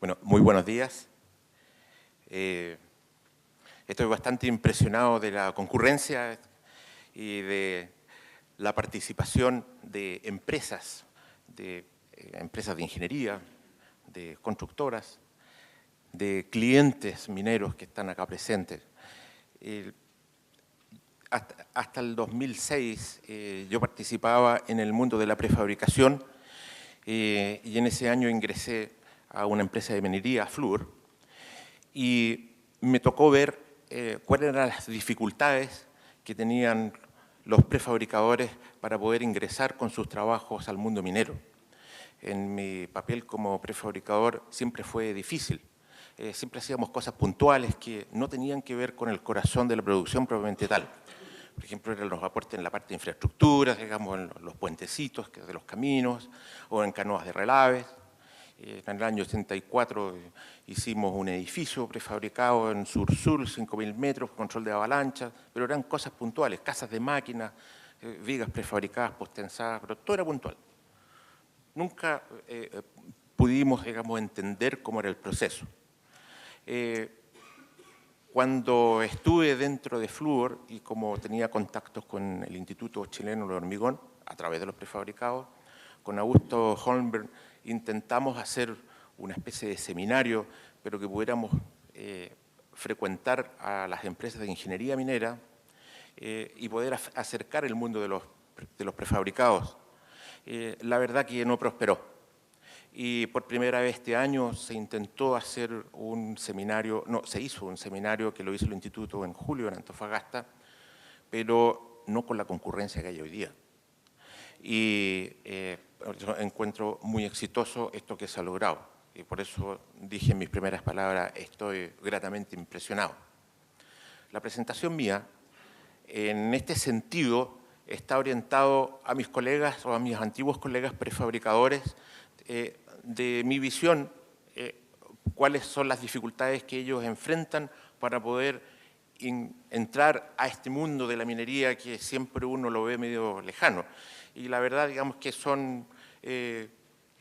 Bueno, muy buenos días. Estoy bastante impresionado de la concurrencia y de la participación de empresas de ingeniería, de constructoras, de clientes mineros que están acá presentes. Hasta el 2006 yo participaba en el mundo de la prefabricación y en ese año ingresé a una empresa de minería, Fluor, y me tocó ver cuáles eran las dificultades que tenían los prefabricadores para poder ingresar con sus trabajos al mundo minero. En mi papel como prefabricador siempre fue difícil. Siempre hacíamos cosas puntuales que no tenían que ver con el corazón de la producción propiamente tal. Por ejemplo, eran los aportes en la parte de infraestructura, digamos, en los puentecitos de los caminos o en canoas de relaves. En el año 84 hicimos un edificio prefabricado en Sur-Sur, 5.000 metros, control de avalancha, pero eran cosas puntuales, casas de máquinas, vigas prefabricadas, postensadas, pero todo era puntual. Nunca pudimos, digamos, entender cómo era el proceso. Cuando estuve dentro de Fluor y como tenía contactos con el Instituto Chileno del Hormigón, a través de los prefabricados, con Augusto Holmberg intentamos hacer una especie de seminario, pero que pudiéramos frecuentar a las empresas de ingeniería minera y poder acercar el mundo de los prefabricados. La verdad que no prosperó. Y por primera vez este año se intentó hacer un seminario, no, se hizo un seminario que lo hizo el Instituto en julio en Antofagasta, pero no con la concurrencia que hay hoy día. Y yo encuentro muy exitoso esto que se ha logrado. Y por eso dije en mis primeras palabras, estoy gratamente impresionado. La presentación mía, en este sentido, está orientado a mis colegas o a mis antiguos colegas prefabricadores de mi visión, cuáles son las dificultades que ellos enfrentan para poder entrar a este mundo de la minería que siempre uno lo ve medio lejano. Y la verdad, digamos que son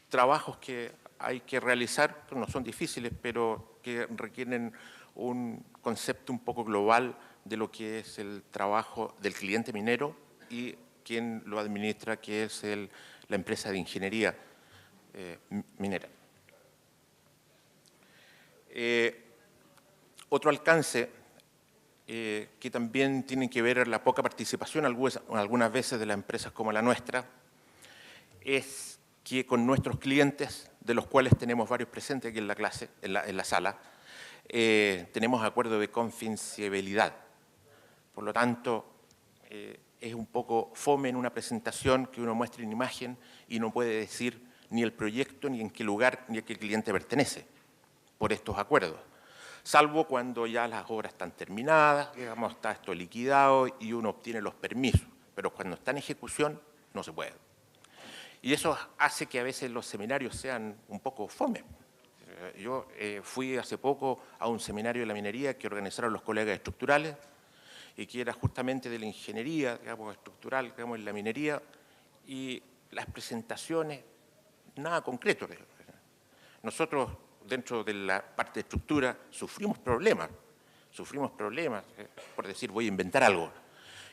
trabajos que hay que realizar, que no son difíciles, pero que requieren un concepto un poco global de lo que es el trabajo del cliente minero y quien lo administra, que es la empresa de ingeniería minera. Otro alcance que también tiene que ver la poca participación algunas veces de las empresas como la nuestra, es que con nuestros clientes, de los cuales tenemos varios presentes aquí en la clase, en la sala, tenemos acuerdo de confidencialidad. Por lo tanto, es un poco fome en una presentación que uno muestre una imagen y no puede decir ni el proyecto, ni en qué lugar, ni a qué cliente pertenece, por estos acuerdos. Salvo cuando ya las obras están terminadas, digamos, está esto liquidado y uno obtiene los permisos. Pero cuando está en ejecución, no se puede. Y eso hace que a veces los seminarios sean un poco fome. Yo fui hace poco a un seminario de la minería que organizaron los colegas estructurales y que era justamente de la ingeniería, digamos, estructural, digamos, en la minería, y las presentaciones, nada concreto. Nosotros, dentro de la parte de estructura, sufrimos problemas, por decir, voy a inventar algo,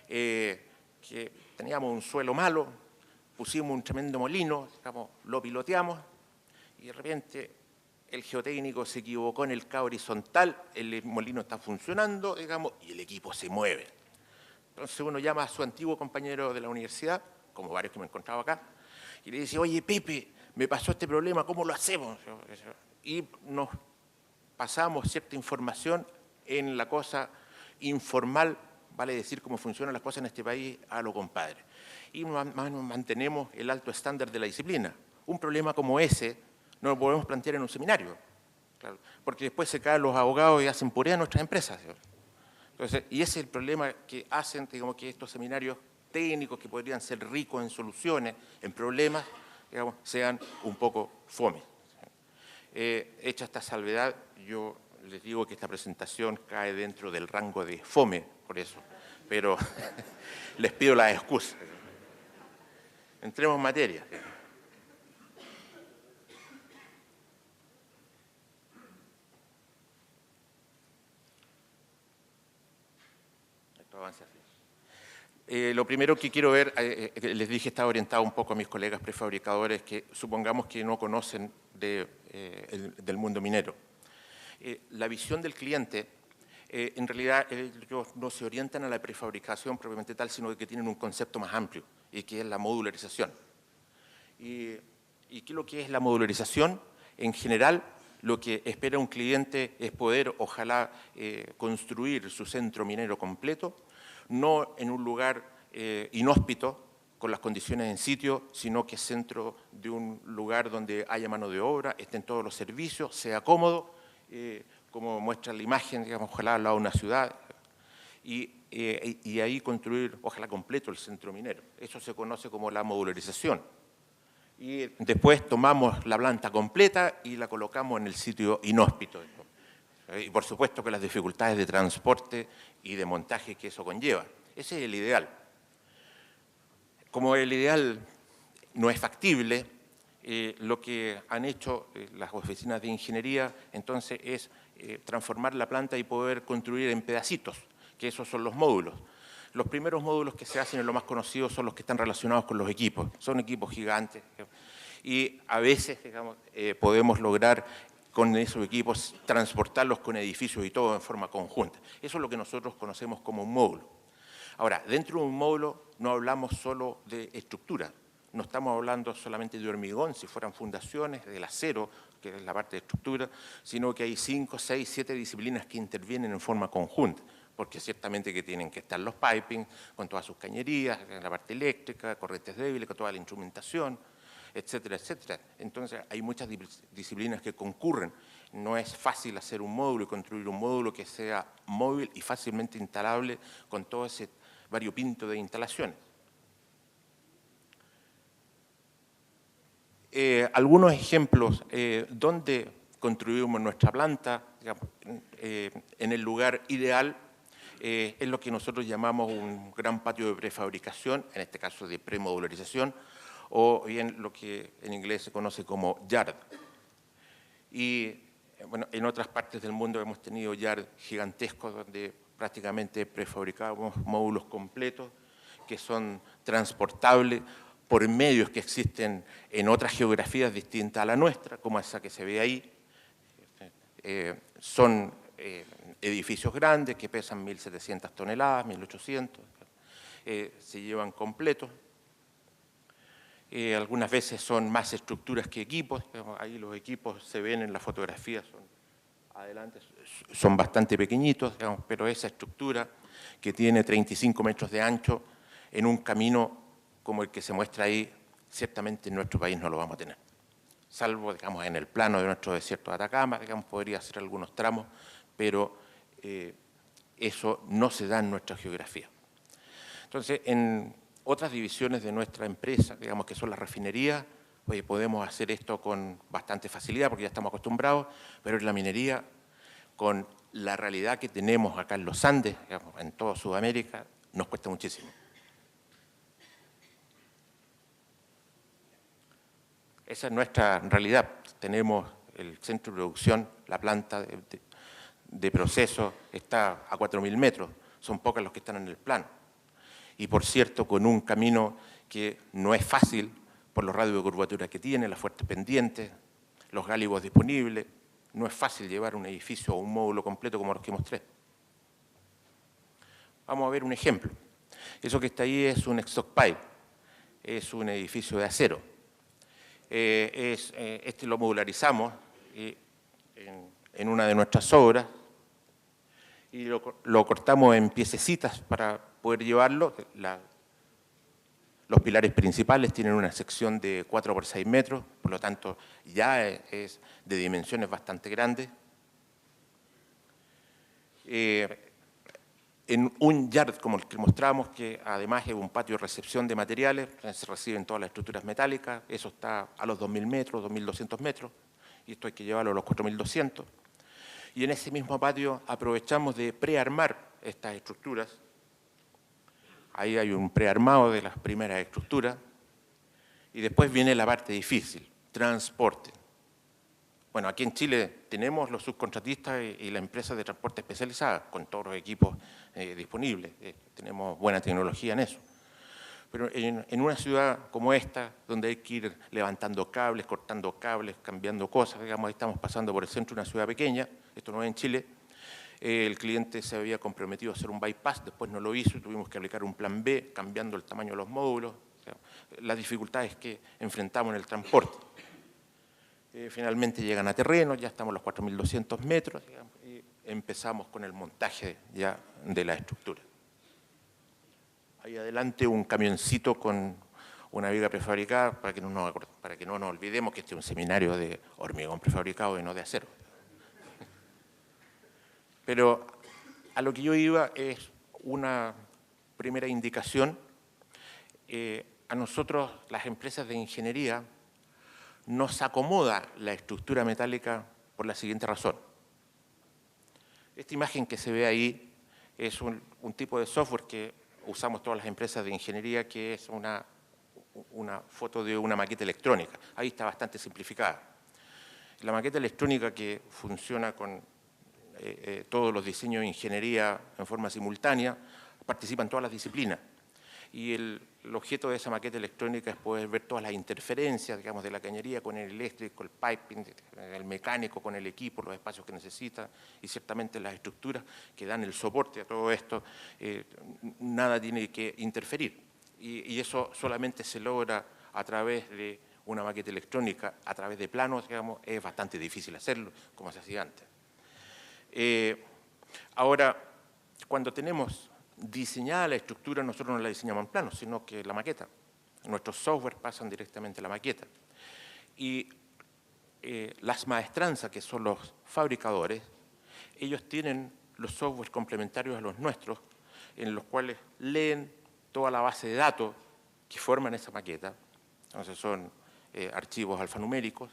que teníamos un suelo malo, pusimos un tremendo molino, digamos, lo piloteamos, y de repente el geotécnico se equivocó en el cabo horizontal, el molino está funcionando, digamos, y el equipo se mueve. Entonces uno llama a su antiguo compañero de la universidad, como varios que me he encontrado acá, y le dice, oye, Pepe, me pasó este problema, ¿cómo lo hacemos? Y nos pasamos cierta información en la cosa informal, vale decir cómo funcionan las cosas en este país, a lo compadre. Y mantenemos el alto estándar de la disciplina. Un problema como ese no lo podemos plantear en un seminario, claro, porque después se caen los abogados y hacen puré a nuestras empresas. Entonces, y ese es el problema que hacen, digamos, que estos seminarios técnicos que podrían ser ricos en soluciones, en problemas, digamos, sean un poco fome. Hecha esta salvedad, yo les digo que esta presentación cae dentro del rango de fome, por eso, pero les pido las excusas. Entremos en materia. avance así. Lo primero que quiero ver, les dije, está orientado un poco a mis colegas prefabricadores que supongamos que no conocen del mundo minero. La visión del cliente, en realidad ellos no se orientan a la prefabricación propiamente tal, sino que tienen un concepto más amplio, y que es la modularización. ¿Y qué es lo que es la modularización? En general, lo que espera un cliente es poder, ojalá, construir su centro minero completo, no en un lugar inhóspito, con las condiciones en sitio, sino que es centro de un lugar donde haya mano de obra, estén todos los servicios, sea cómodo, como muestra la imagen, digamos, ojalá al lado de una ciudad, y ahí construir, ojalá completo, el centro minero. Eso se conoce como la modularización. Y después tomamos la planta completa y la colocamos en el sitio inhóspito. Y por supuesto que las dificultades de transporte y de montaje que eso conlleva. Ese es el ideal. Como el ideal no es factible, lo que han hecho las oficinas de ingeniería entonces es transformar la planta y poder construir en pedacitos, que esos son los módulos. Los primeros módulos que se hacen, en lo más conocidos, son los que están relacionados con los equipos. Son equipos gigantes y a veces, digamos, podemos lograr con esos equipos transportarlos con edificios y todo en forma conjunta. Eso es lo que nosotros conocemos como un módulo. Ahora, dentro de un módulo no hablamos solo de estructura, no estamos hablando solamente de hormigón, si fueran fundaciones, del acero, que es la parte de estructura, sino que hay 5, 6, 7 disciplinas que intervienen en forma conjunta, porque ciertamente que tienen que estar los piping, con todas sus cañerías, la parte eléctrica, corrientes débiles, con toda la instrumentación, etcétera, etcétera. Entonces, hay muchas disciplinas que concurren. No es fácil hacer un módulo y construir un módulo que sea móvil y fácilmente instalable con todo ese variopinto de instalaciones. Algunos ejemplos donde construimos nuestra planta, digamos, en el lugar ideal, es lo que nosotros llamamos un gran patio de prefabricación, en este caso de premodularización, o bien lo que en inglés se conoce como yard. Y bueno, en otras partes del mundo hemos tenido yard gigantescos donde prácticamente prefabricamos módulos completos que son transportables por medios que existen en otras geografías distintas a la nuestra, como esa que se ve ahí. Son edificios grandes que pesan 1.700 toneladas, 1.800, se llevan completos. Algunas veces son más estructuras que equipos. Ahí los equipos se ven en la fotografía, adelante, son bastante pequeñitos, digamos, pero esa estructura que tiene 35 metros de ancho en un camino como el que se muestra ahí, ciertamente en nuestro país no lo vamos a tener. Salvo, digamos, en el plano de nuestro desierto de Atacama, digamos, podría hacer algunos tramos, pero eso no se da en nuestra geografía. Entonces, en otras divisiones de nuestra empresa, digamos que son las refinerías, oye, podemos hacer esto con bastante facilidad porque ya estamos acostumbrados, pero en la minería, con la realidad que tenemos acá en los Andes, digamos, en toda Sudamérica, nos cuesta muchísimo. Esa es nuestra realidad. Tenemos el centro de producción, la planta de proceso está a 4.000 metros, son pocos los que están en el plano. Y por cierto, con un camino que no es fácil por los radios de curvatura que tiene, las fuertes pendientes, los gálibos disponibles, no es fácil llevar un edificio o un módulo completo como los que mostré. Vamos a ver un ejemplo. Eso que está ahí es un exhaust pipe, es un edificio de acero. Este lo modularizamos en una de nuestras obras y lo cortamos en piececitas para poder llevarlo. Los pilares principales tienen una sección de 4 por 6 metros, por lo tanto ya es de dimensiones bastante grandes. En un yard como el que mostramos, que además es un patio de recepción de materiales, se reciben todas las estructuras metálicas, eso está a los 2.000 metros, 2.200 metros, y esto hay que llevarlo a los 4.200. Y en ese mismo patio aprovechamos de prearmar estas estructuras. Ahí hay un prearmado de las primeras estructuras, y después viene la parte difícil, transporte. Bueno, aquí en Chile tenemos los subcontratistas y las empresas de transporte especializadas con todos los equipos disponibles. Tenemos buena tecnología en eso. Pero en una ciudad como esta, donde hay que ir levantando cables, cortando cables, cambiando cosas, digamos, ahí estamos pasando por el centro de una ciudad pequeña, esto no es en Chile, el cliente se había comprometido a hacer un bypass, después no lo hizo, tuvimos que aplicar un plan B, cambiando el tamaño de los módulos, o sea, las dificultades que enfrentamos en el transporte. Finalmente llegan a terreno, ya estamos a los 4.200 metros, digamos, y empezamos con el montaje ya de la estructura. Ahí adelante un camioncito con una viga prefabricada, para que no nos olvidemos que este es un seminario de hormigón prefabricado y no de acero. Pero a lo que yo iba es una primera indicación. A nosotros, las empresas de ingeniería, nos acomoda la estructura metálica por la siguiente razón. Esta imagen que se ve ahí es un tipo de software que usamos todas las empresas de ingeniería, que es una foto de una maqueta electrónica. Ahí está bastante simplificada. La maqueta electrónica, que funciona con todos los diseños de ingeniería en forma simultánea, participan todas las disciplinas. Y el objeto de esa maqueta electrónica es poder ver todas las interferencias, digamos, de la cañería con el eléctrico, el piping, el mecánico con el equipo, los espacios que necesita y ciertamente las estructuras que dan el soporte a todo esto, nada tiene que interferir. Y eso solamente se logra a través de una maqueta electrónica, a través de planos, digamos, es bastante difícil hacerlo, como se hacía antes. Ahora, cuando tenemos diseñada la estructura, nosotros no la diseñamos en plano, sino que la maqueta. Nuestros software pasan directamente a la maqueta. Y las maestranzas, que son los fabricadores, ellos tienen los software complementarios a los nuestros, en los cuales leen toda la base de datos que forman esa maqueta. Entonces son archivos alfanuméricos,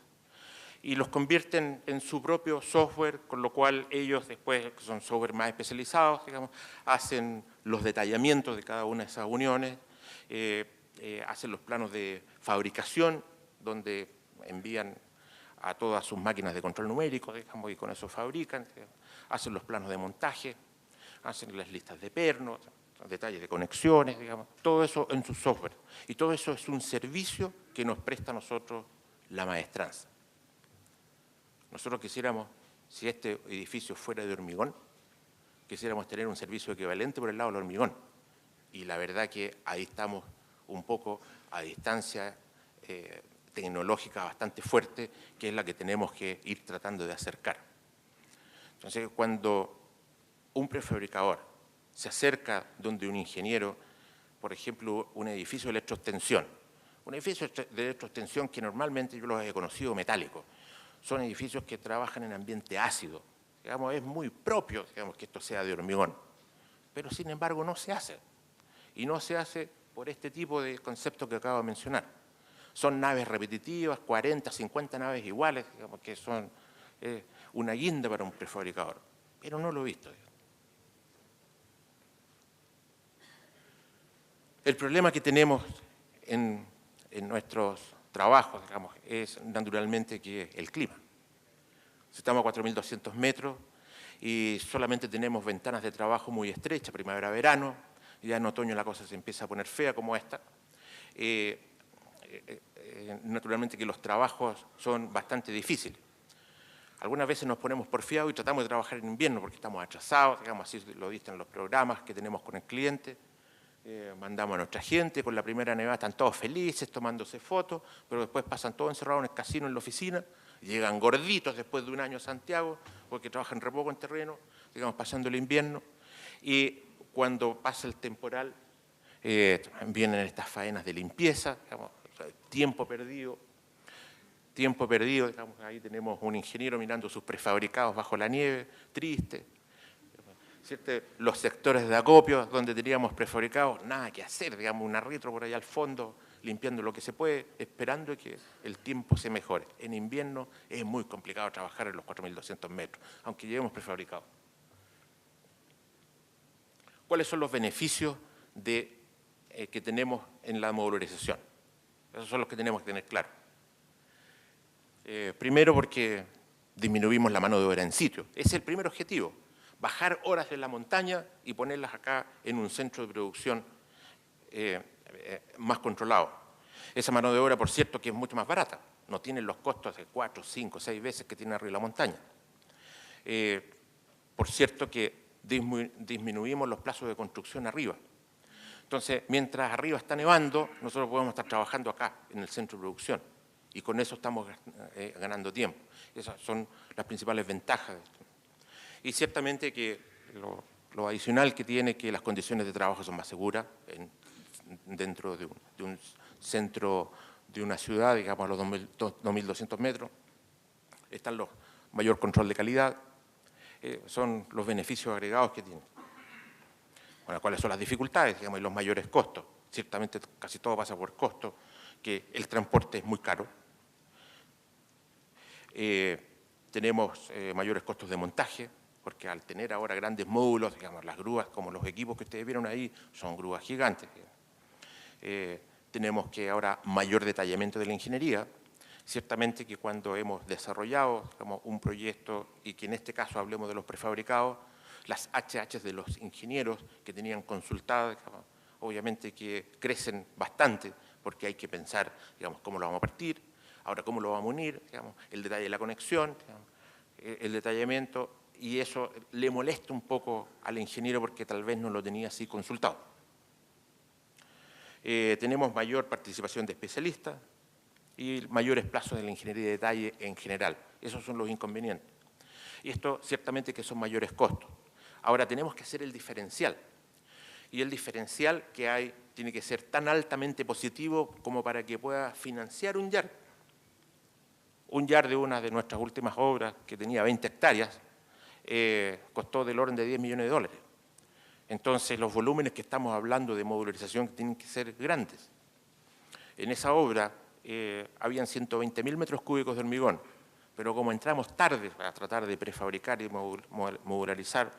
y los convierten en su propio software, con lo cual ellos después, que son software más especializados, digamos, hacen los detallamientos de cada una de esas uniones, hacen los planos de fabricación, donde envían a todas sus máquinas de control numérico, digamos, y con eso fabrican, digamos, hacen los planos de montaje, hacen las listas de pernos, detalles de conexiones, digamos, todo eso en su software. Y todo eso es un servicio que nos presta a nosotros la maestranza. Nosotros quisiéramos, si este edificio fuera de hormigón, quisiéramos tener un servicio equivalente por el lado del hormigón. Y la verdad que ahí estamos un poco a distancia tecnológica bastante fuerte, que es la que tenemos que ir tratando de acercar. Entonces, cuando un prefabricador se acerca donde un ingeniero, por ejemplo, un edificio de electroextensión, un edificio de electroextensión que normalmente yo los he conocido metálicos, son edificios que trabajan en ambiente ácido. Digamos, es muy propio, digamos, que esto sea de hormigón. Pero, sin embargo, no se hace. Y no se hace por este tipo de conceptos que acabo de mencionar. Son naves repetitivas, 40, 50 naves iguales, digamos, que son una guinda para un prefabricador. Pero no lo he visto. El problema que tenemos en nuestros trabajos, digamos, es naturalmente que el clima. Estamos a 4.200 metros y solamente tenemos ventanas de trabajo muy estrechas, primavera-verano, ya en otoño la cosa se empieza a poner fea como esta. Naturalmente que los trabajos son bastante difíciles. Algunas veces nos ponemos porfiados y tratamos de trabajar en invierno porque estamos atrasados, digamos, así lo dicen los programas que tenemos con el cliente. Mandamos a nuestra gente, con la primera nevada están todos felices, tomándose fotos, pero después pasan todos encerrados en el casino, en la oficina, llegan gorditos después de un año a Santiago, porque trabajan re poco en terreno, digamos, pasando el invierno, y cuando pasa el temporal, vienen estas faenas de limpieza, digamos, tiempo perdido, digamos, ahí tenemos un ingeniero mirando sus prefabricados bajo la nieve, triste. ¿Cierto? Los sectores de acopio donde teníamos prefabricados, nada que hacer, digamos, una retro por allá al fondo, limpiando lo que se puede, esperando que el tiempo se mejore. En invierno es muy complicado trabajar en los 4.200 metros, aunque llevemos prefabricados. ¿Cuáles son los beneficios que tenemos en la modularización? Esos son los que tenemos que tener claro. Primero, porque disminuimos la mano de obra en sitio. Ese es el primer objetivo, bajar horas de la montaña y ponerlas acá en un centro de producción más controlado. Esa mano de obra, por cierto, que es mucho más barata, no tiene los costos de 4, 5, 6 veces que tiene arriba la montaña. Por cierto que disminuimos los plazos de construcción arriba. Entonces, mientras arriba está nevando, nosotros podemos estar trabajando acá, en el centro de producción, y con eso estamos ganando tiempo. Esas son las principales ventajas de esto. Y ciertamente que lo adicional que tiene es que las condiciones de trabajo son más seguras dentro de un centro de una ciudad, digamos a los 2.200 metros. Está el mayor control de calidad, son los beneficios agregados que tiene. Bueno, ¿cuáles son las dificultades, digamos, y los mayores costos? Ciertamente casi todo pasa por costo, que el transporte es muy caro. Tenemos mayores costos de montaje, porque al tener ahora grandes módulos, digamos, las grúas, como los equipos que ustedes vieron ahí, son grúas gigantes. Tenemos que ahora mayor detallamiento de la ingeniería. Ciertamente que cuando hemos desarrollado, digamos, un proyecto, y que en este caso hablemos de los prefabricados, las HH de los ingenieros que tenían consultadas, digamos, obviamente que crecen bastante, porque hay que pensar, digamos, cómo lo vamos a partir, ahora cómo lo vamos a unir, digamos, el detalle de la conexión, digamos, el detallamiento, y eso le molesta un poco al ingeniero porque tal vez no lo tenía así consultado. Tenemos mayor participación de especialistas y mayores plazos de la ingeniería de detalle en general. Esos son los inconvenientes. Y esto ciertamente que son mayores costos. Ahora tenemos que hacer el diferencial. Y el diferencial que hay tiene que ser tan altamente positivo como para que pueda financiar un YAR. Un YAR de una de nuestras últimas obras, que tenía 20 hectáreas, costó del orden de 10 millones de dólares. Entonces, los volúmenes que estamos hablando de modularización tienen que ser grandes. En esa obra habían 120.000 metros cúbicos de hormigón, pero como entramos tarde a tratar de prefabricar y modularizar,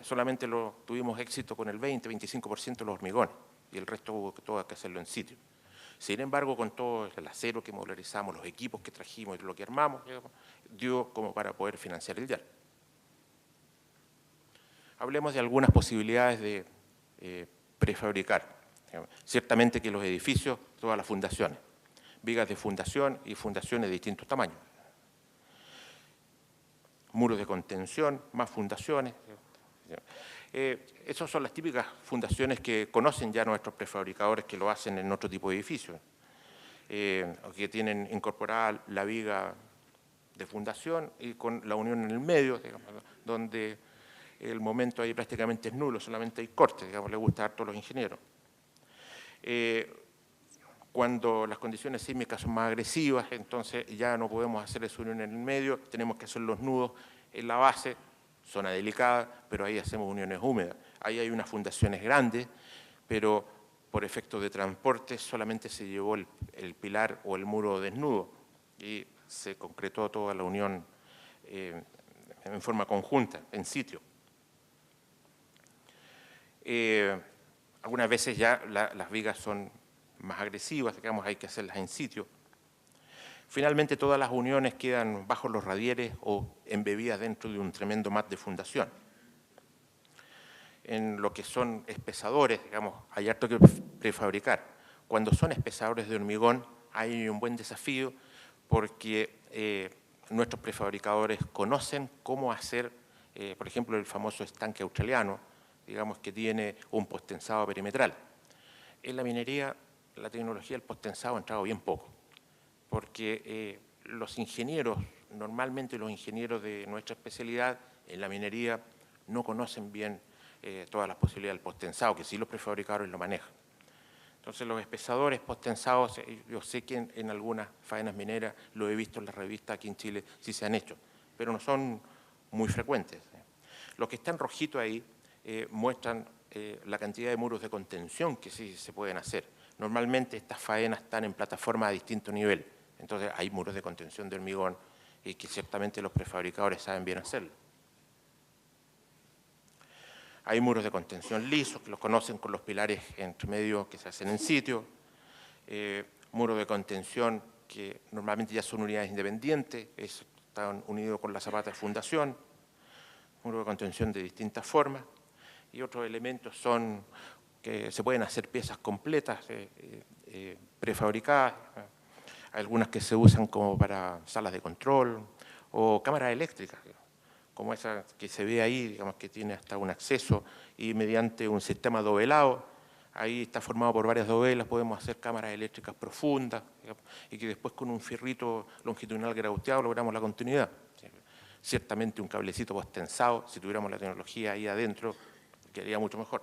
solamente tuvimos éxito con el 20-25% de los hormigones, y el resto hubo todo que hacerlo en sitio. Sin embargo, con todo el acero que modularizamos, los equipos que trajimos y lo que armamos, digamos, dio como para poder financiar el YAR. Hablemos de algunas posibilidades de prefabricar. Ciertamente que los edificios, todas las fundaciones, vigas de fundación y fundaciones de distintos tamaños. Muros de contención, más fundaciones. Esas son las típicas fundaciones que conocen ya nuestros prefabricadores que lo hacen en otro tipo de edificios, que tienen incorporada la viga de fundación y con la unión en el medio, digamos, donde el momento ahí prácticamente es nulo, solamente hay cortes, digamos, le gusta a todos los ingenieros. Cuando las condiciones sísmicas son más agresivas, entonces ya no podemos hacer esa unión en el medio, tenemos que hacer los nudos en la base, zona delicada, pero ahí hacemos uniones húmedas. Ahí hay unas fundaciones grandes, pero por efectos de transporte solamente se llevó el pilar o el muro desnudo y se concretó toda la unión en forma conjunta, en sitio. Algunas veces ya las vigas son más agresivas, digamos, hay que hacerlas en sitio. Finalmente, todas las uniones quedan bajo los radieres o embebidas dentro de un tremendo mat de fundación. En lo que son espesadores, digamos, hay harto que prefabricar. Cuando son espesadores de hormigón, hay un buen desafío porque nuestros prefabricadores conocen cómo hacer, por ejemplo, el famoso estanque australiano, digamos que tiene un posttensado perimetral. En la minería, la tecnología del posttensado ha entrado bien poco, porque los ingenieros, normalmente los ingenieros de nuestra especialidad en la minería, no conocen bien todas las posibilidades del posttensado, que sí los prefabricadores lo manejan. Entonces, los espesadores posttensados, yo sé que en algunas faenas mineras, lo he visto en las revistas aquí en Chile, sí se han hecho, pero no son muy frecuentes. Los que están rojitos ahí muestran la cantidad de muros de contención que sí se pueden hacer. Normalmente estas faenas están en plataformas a distinto nivel, entonces hay muros de contención de hormigón y que ciertamente los prefabricadores saben bien hacerlo. Hay muros de contención lisos, que los conocen con los pilares entre medio que se hacen en sitio. Muros de contención que normalmente ya son unidades independientes, es están unidos con la zapata de fundación, muro de contención de distintas formas, y otros elementos son que se pueden hacer piezas completas, prefabricadas, algunas que se usan como para salas de control o cámaras eléctricas, como esa que se ve ahí, digamos que tiene hasta un acceso y mediante un sistema dovelado, ahí está formado por varias dovelas, podemos hacer cámaras eléctricas profundas, digamos, y que después con un fierrito longitudinal grauteado logramos la continuidad. Ciertamente un cablecito postensado, si tuviéramos la tecnología ahí adentro, quedaría mucho mejor.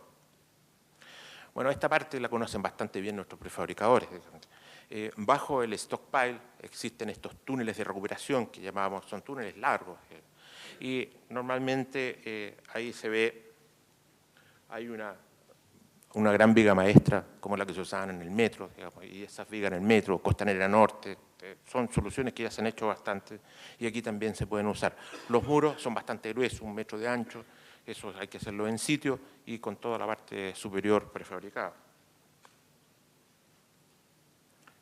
Bueno, esta parte la conocen bastante bien nuestros prefabricadores. Bajo el stockpile existen estos túneles de recuperación que llamamos, son túneles largos. Y normalmente ahí se ve, hay una gran viga maestra como la que se usaban en el metro, digamos, y esas vigas en el metro, Costanera Norte, son soluciones que ya se han hecho bastante y aquí también se pueden usar. Los muros son bastante gruesos, 1 metro de ancho, eso hay que hacerlo en sitio y con toda la parte superior prefabricada.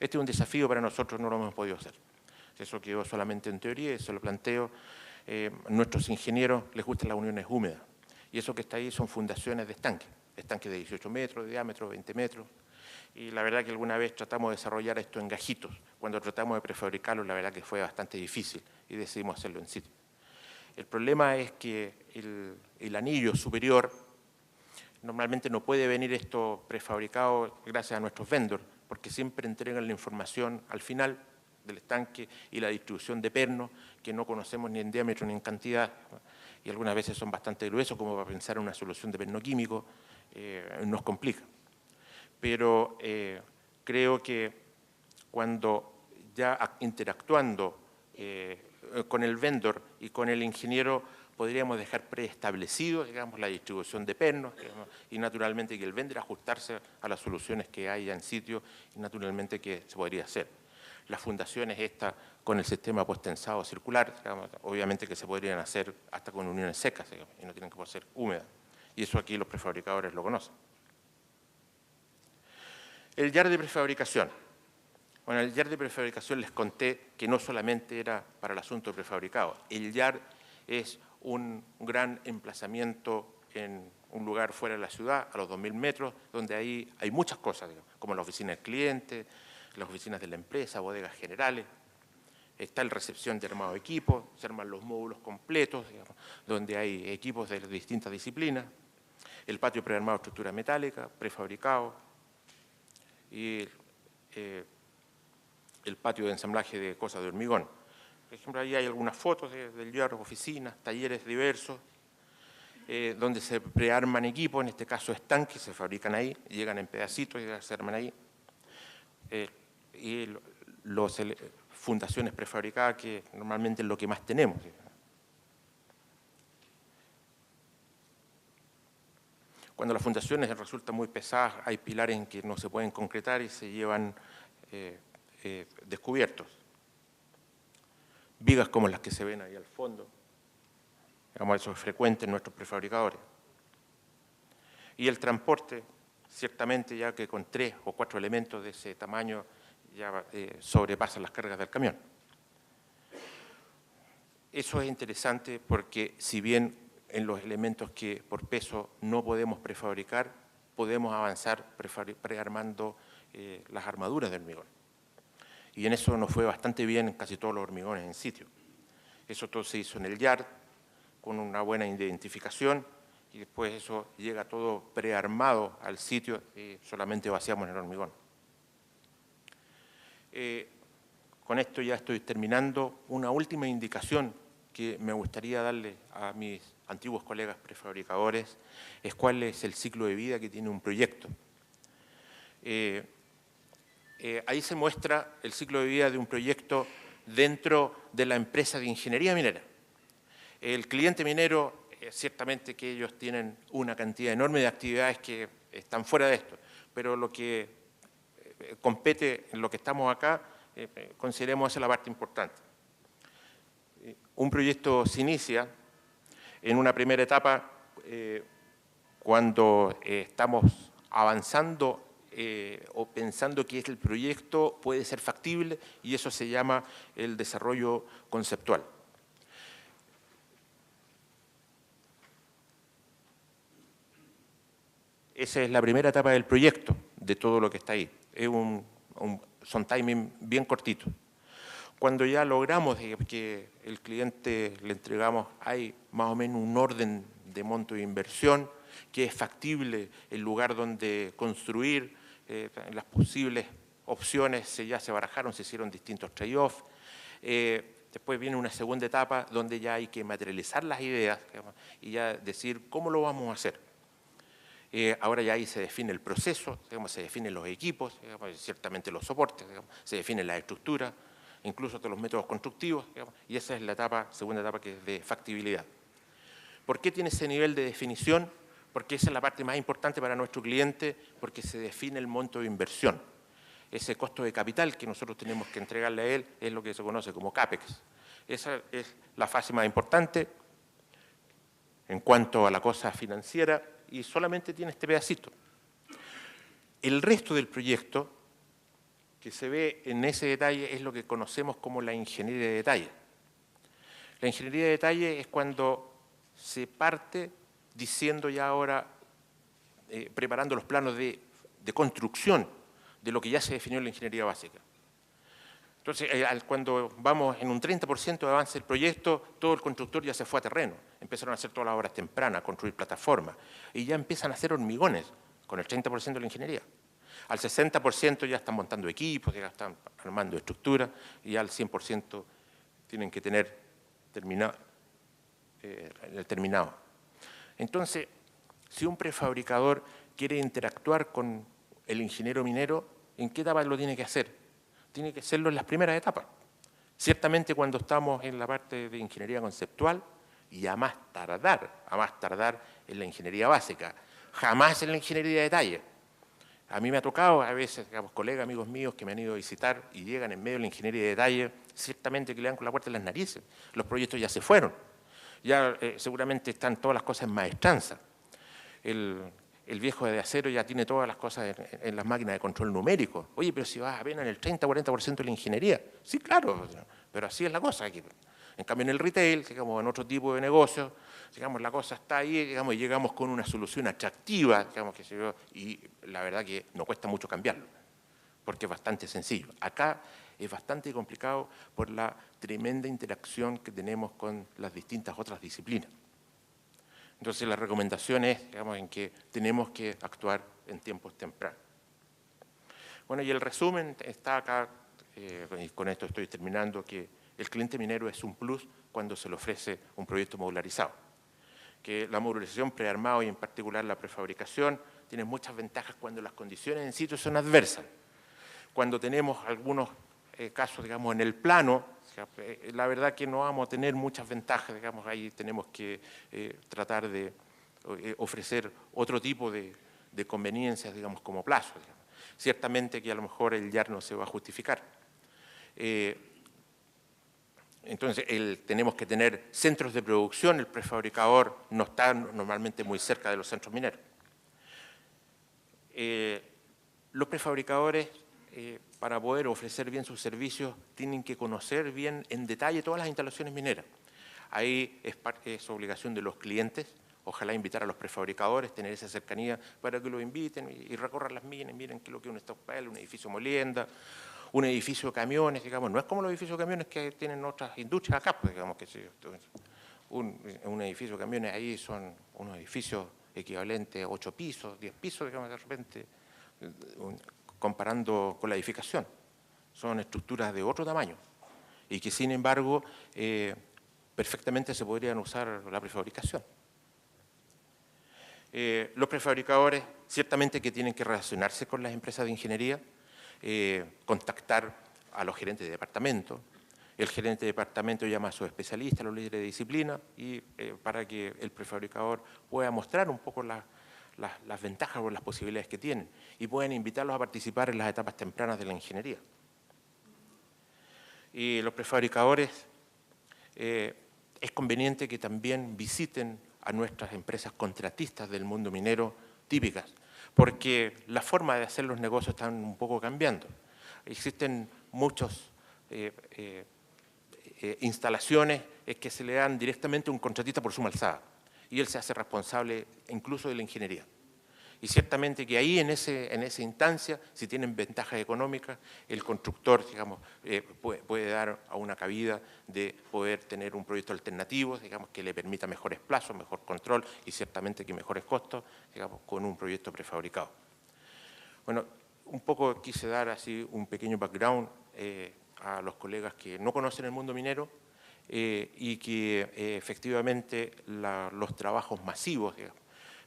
Este es un desafío para nosotros, no lo hemos podido hacer. Eso quedó solamente en teoría, eso lo planteo. Nuestros ingenieros les gustan las uniones húmedas y eso que está ahí son fundaciones de estanques de 18 metros de diámetro, 20 metros. Y la verdad que alguna vez tratamos de desarrollar esto en gajitos. Cuando tratamos de prefabricarlo, la verdad que fue bastante difícil y decidimos hacerlo en sitio. El problema es que el anillo superior normalmente no puede venir esto prefabricado gracias a nuestros vendors, porque siempre entregan la información al final del estanque y la distribución de pernos, que no conocemos ni en diámetro ni en cantidad, y algunas veces son bastante gruesos, como para pensar en una solución de perno químico, nos complica. Pero creo que cuando ya interactuando con el vendor y con el ingeniero podríamos dejar preestablecido, digamos, la distribución de pernos, digamos, y naturalmente que el vendor ajustarse a las soluciones que haya en sitio y naturalmente que se podría hacer. Las fundaciones estas con el sistema postensado circular, digamos, obviamente que se podrían hacer hasta con uniones secas, digamos, y no tienen que ser húmedas. Y eso aquí los prefabricadores lo conocen. El yard de prefabricación. Bueno, el yard de prefabricación les conté que no solamente era para el asunto de prefabricado. El yard es un gran emplazamiento en un lugar fuera de la ciudad, a los 2.000 metros, donde ahí hay muchas cosas, digamos, como la oficina del cliente, las oficinas de la empresa, bodegas generales. Está la recepción de armado de equipos, se arman los módulos completos, digamos, donde hay equipos de distintas disciplinas. El patio prearmado de estructura metálica, prefabricado. Y el patio de ensamblaje de cosas de hormigón. Por ejemplo, ahí hay algunas fotos del yard, oficinas, talleres diversos, donde se prearman equipos, en este caso estanques, se fabrican ahí, llegan en pedacitos y se arman ahí. Y las fundaciones prefabricadas, que normalmente es lo que más tenemos. Cuando las fundaciones resultan muy pesadas, hay pilares en que no se pueden concretar y se llevan descubiertos. Vigas como las que se ven ahí al fondo. Digamos, eso es frecuente en nuestros prefabricadores. Y el transporte, ciertamente ya que con 3 o 4 elementos de ese tamaño ya sobrepasan las cargas del camión. Eso es interesante porque si bien en los elementos que por peso no podemos prefabricar, podemos avanzar prearmando las armaduras de hormigón. Y en eso nos fue bastante bien en casi todos los hormigones en sitio. Eso todo se hizo en el yard, con una buena identificación, y después eso llega todo prearmado al sitio y solamente vaciamos el hormigón. Con esto ya estoy terminando. Una última indicación que me gustaría darle a mis antiguos colegas prefabricadores es cuál es el ciclo de vida que tiene un proyecto. Ahí se muestra el ciclo de vida de un proyecto dentro de la empresa de ingeniería minera. El cliente minero, ciertamente que ellos tienen una cantidad enorme de actividades que están fuera de esto, pero lo que compete en lo que estamos acá, consideremos esa la parte importante. Un proyecto se inicia en una primera etapa cuando estamos avanzando o pensando que el proyecto puede ser factible y eso se llama el desarrollo conceptual. esa es la primera etapa del proyecto, de todo lo que está ahí. Es son timing bien cortitos. Cuando ya logramos que el cliente le entregamos, hay más o menos un orden de monto de inversión, que es factible el lugar donde construir, las posibles opciones ya se barajaron, se hicieron distintos trade-offs. Después viene una segunda etapa donde ya hay que materializar las ideas, digamos, y ya decir cómo lo vamos a hacer. Ahora ya ahí se define el proceso, digamos, se definen los equipos, digamos, ciertamente los soportes, digamos, se define la estructura, incluso hasta los métodos constructivos, digamos, y esa es la etapa, segunda etapa, que es de factibilidad. ¿Por qué tiene ese nivel de definición? Porque esa es la parte más importante para nuestro cliente, porque se define el monto de inversión. Ese costo de capital que nosotros tenemos que entregarle a él es lo que se conoce como CAPEX. Esa es la fase más importante en cuanto a la cosa financiera, y solamente tiene este pedacito. El resto del proyecto que se ve en ese detalle es lo que conocemos como la ingeniería de detalle. La ingeniería de detalle es cuando se parte diciendo ya ahora, preparando los planos de construcción de lo que ya se definió en la ingeniería básica. Entonces, cuando vamos en un 30% de avance del proyecto, todo el constructor ya se fue a terreno. Empezaron a hacer todas las obras tempranas, a construir plataformas, y ya empiezan a hacer hormigones con el 30% de la ingeniería. Al 60% ya están montando equipos, ya están armando estructuras, y ya al 100% tienen que tener el terminado. Entonces, si un prefabricador quiere interactuar con el ingeniero minero, ¿en qué etapa lo tiene que hacer? Tiene que hacerlo en las primeras etapas. Ciertamente cuando estamos en la parte de ingeniería conceptual y a más tardar en la ingeniería básica, jamás en la ingeniería de detalle. A mí me ha tocado a veces, digamos, colegas, amigos míos que me han ido a visitar y llegan en medio de la ingeniería de detalle, ciertamente que le dan con la puerta en las narices. Los proyectos ya se fueron. Ya seguramente están todas las cosas en maestranza. El viejo de acero ya tiene todas las cosas en las máquinas de control numérico. Oye, pero si vas apenas en el 30-40% de la ingeniería. Sí, claro, pero así es la cosa aquí. En cambio, en el retail, digamos, en otro tipo de negocios, digamos, la cosa está ahí, digamos, y llegamos con una solución atractiva, digamos, y la verdad que no cuesta mucho cambiarlo, porque es bastante sencillo. Acá es bastante complicado por la tremenda interacción que tenemos con las distintas otras disciplinas. Entonces, la recomendación es, digamos, en que tenemos que actuar en tiempos tempranos. Bueno, y el resumen está acá, y con esto estoy terminando, que el cliente minero es un plus cuando se le ofrece un proyecto modularizado. Que la modularización prearmado y en particular la prefabricación tiene muchas ventajas cuando las condiciones en sitio son adversas. Cuando tenemos algunos casos, digamos, en el plano, la verdad que no vamos a tener muchas ventajas, digamos, ahí tenemos que tratar de ofrecer otro tipo de conveniencias, digamos, como plazo. Digamos. Ciertamente que a lo mejor el YAR no se va a justificar. Entonces, tenemos que tener centros de producción, el prefabricador no está normalmente muy cerca de los centros mineros. Los prefabricadores, para poder ofrecer bien sus servicios, tienen que conocer bien en detalle todas las instalaciones mineras. Ahí es obligación de los clientes, ojalá invitar a los prefabricadores, tener esa cercanía para que los inviten y recorran las minas, miren qué es lo que es un stockpile, un edificio molienda, un edificio de camiones, digamos, no es como los edificios de camiones que tienen otras industrias acá, pues, digamos que sí, un edificio de camiones ahí son unos edificios equivalentes a 8 pisos, 10 pisos, digamos, de repente, comparando con la edificación. Son estructuras de otro tamaño y que, sin embargo, perfectamente se podrían usar la prefabricación. Los prefabricadores ciertamente que tienen que relacionarse con las empresas de ingeniería, contactar a los gerentes de departamento. El gerente de departamento llama a sus especialistas, a los líderes de disciplina, y para que el prefabricador pueda mostrar un poco las ventajas o las posibilidades que tienen y pueden invitarlos a participar en las etapas tempranas de la ingeniería. Y los prefabricadores, es conveniente que también visiten a nuestras empresas contratistas del mundo minero típicas, porque la forma de hacer los negocios están un poco cambiando. Existen muchas instalaciones que se le dan directamente a un contratista por suma alzada y él se hace responsable incluso de la ingeniería. Y ciertamente que ahí, en esa instancia, si tienen ventajas económicas, el constructor, digamos, puede dar a una cabida de poder tener un proyecto alternativo, digamos, que le permita mejores plazos, mejor control y ciertamente que mejores costos, digamos, con un proyecto prefabricado. Bueno, un poco quise dar así un pequeño background a los colegas que no conocen el mundo minero y que efectivamente los trabajos masivos, digamos,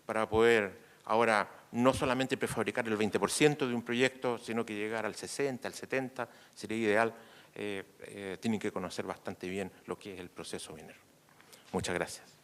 para poder ahora no solamente prefabricar el 20% de un proyecto, sino que llegar al 60, al 70, sería ideal. Tienen que conocer bastante bien lo que es el proceso minero. Muchas gracias.